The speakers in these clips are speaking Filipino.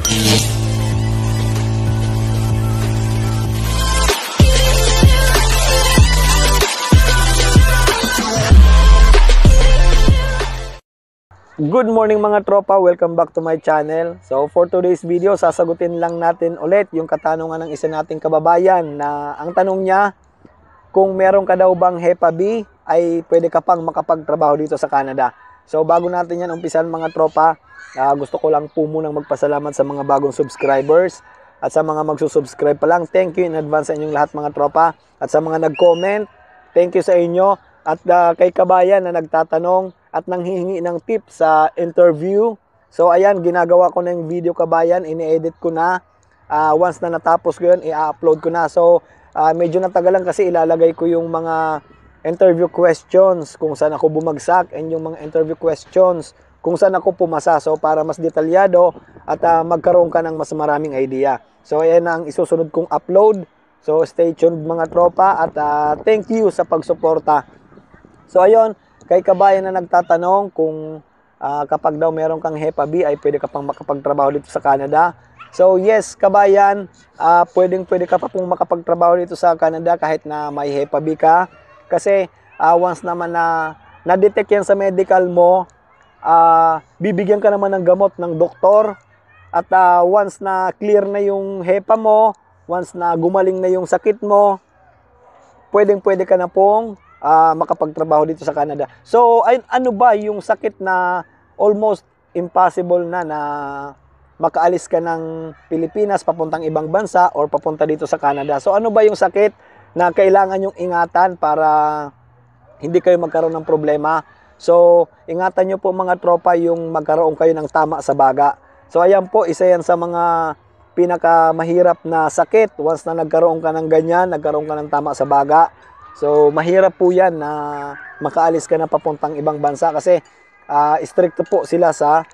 Good morning mga tropa, welcome back to my channel. So for today's video, sasagutin lang natin ulit yung katanungan ng isa nating kababayan na ang tanong niya, kung meron ka daw bang HEPA B, ay pwede ka pang makapagtrabaho dito sa Canada. So bago natin yan umpisan mga tropa, gusto ko lang po munang magpasalamat sa mga bagong subscribers at sa mga magsusubscribe pa lang. Thank you in advance sa inyong lahat mga tropa. At sa mga nag-comment, thank you sa inyo. At kay kabayan na nagtatanong at nanghihingi ng tips sa interview. So ayan, ginagawa ko na yung video kabayan, ini-edit ko na. Once na natapos ko yun, i-upload ko na. So medyo natagalan kasi ilalagay ko yung mga interview questions kung saan ako bumagsak and yung mga interview questions kung saan ako pumasa. So para mas detalyado at magkaroon ka ng mas maraming idea. So ayan ang isusunod kong upload. So stay tuned mga tropa at thank you sa pagsuporta. So ayun, kay kabayan na nagtatanong kung kapag daw meron kang HEPA B ay pwede ka pang makapagtrabaho dito sa Canada. So yes kabayan, pwede ka pa pong makapagtrabaho dito sa Canada kahit na may HEPA B ka. Kasi once naman na na-detect yan sa medical mo, bibigyan ka naman ng gamot ng doktor. At once na clear na yung HEPA mo, once na gumaling na yung sakit mo, pwede ka na pong makapagtrabaho dito sa Canada. So, ano ba yung sakit na almost impossible na makaalis ka ng Pilipinas papuntang ibang bansa or papunta dito sa Canada? So, ano ba yung sakit na kailangan yung ingatan para hindi kayo magkaroon ng problema? So, ingatan nyo po mga tropa yung magkaroon kayo ng tama sa baga. So, ayan po, isa yan sa mga pinakamahirap na sakit. Once na nagkaroon ka ng ganyan, nagkaroon ka ng tama sa baga, so, mahirap po yan na makaalis ka na papuntang ibang bansa kasi stricto po sila sa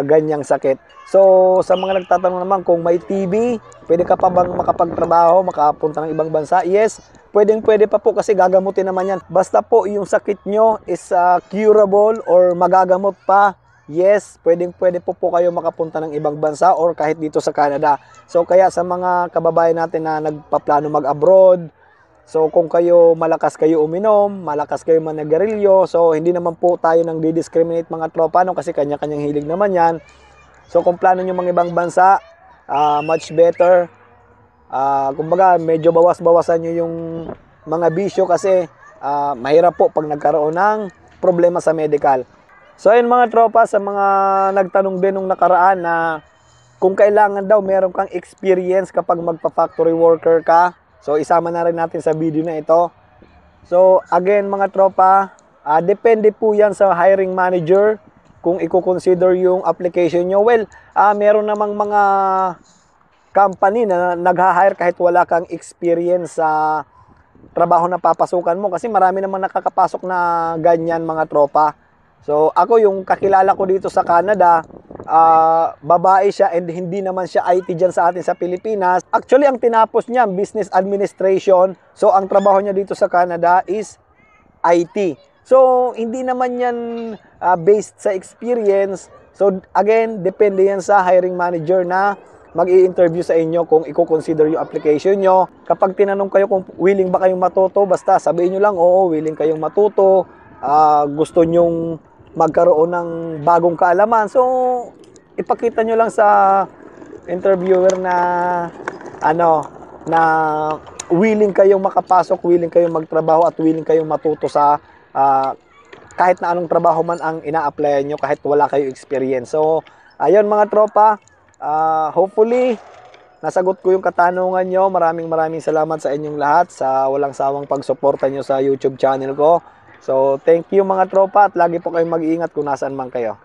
ganyang sakit. So, sa mga nagtatanong naman kung may TB, pwede ka pa bang makapagtrabaho, makapunta ng ibang bansa? Yes, pwede pa po kasi gagamutin naman yan. Basta po yung sakit nyo is curable or magagamot pa, yes, pwede po kayo makapunta ng ibang bansa or kahit dito sa Canada. So, kaya sa mga kababayan natin na nagpaplano mag-abroad, so kung kayo malakas kayo uminom, malakas kayo managerilyo, so hindi naman po tayo nang di-discriminate mga tropa, no? Kasi kanya-kanyang hilig naman yan. So kung plano nyo mga ibang bansa, much better. Kumbaga medyo bawas-bawasan nyo yung mga bisyo kasi mahirap po pag nagkaroon ng problema sa medical. So ayun mga tropa, sa mga nagtanong din nung nakaraan na kung kailangan daw meron kang experience kapag magpa-factory worker ka, so isama na rin natin sa video na ito. So again mga tropa, depende po yan sa hiring manager kung i-consider yung application nyo. Well, meron namang mga company na nag-hire kahit wala kang experience sa trabaho na papasukan mo. Kasi marami namang nakakapasok na ganyan mga tropa. So ako yung kakilala ko dito sa Canada, babae siya and hindi naman siya IT dyan sa atin sa Pilipinas. Actually, ang tinapos niya, business administration. So, ang trabaho niya dito sa Canada is IT. So, hindi naman yan based sa experience. So, again, depende yan sa hiring manager na mag-i-interview sa inyo kung i-consider yung application nyo. Kapag tinanong kayo kung willing ba kayong matuto, basta sabihin nyo lang, oo, willing kayong matuto. Gusto nyong magkaroon ng bagong kaalaman. So, ipakita nyo lang sa interviewer na na willing kayong makapasok, willing kayong magtrabaho at willing kayong matuto sa kahit na anong trabaho man ang ina-applyan nyo kahit wala kayong experience. So, ayun mga tropa, hopefully nasagot ko yung katanungan nyo. Maraming salamat sa inyong lahat sa walang sawang pagsuporta nyo sa YouTube channel ko. So, thank you mga tropa at lagi po kayong mag-iingat kung nasaan man kayo.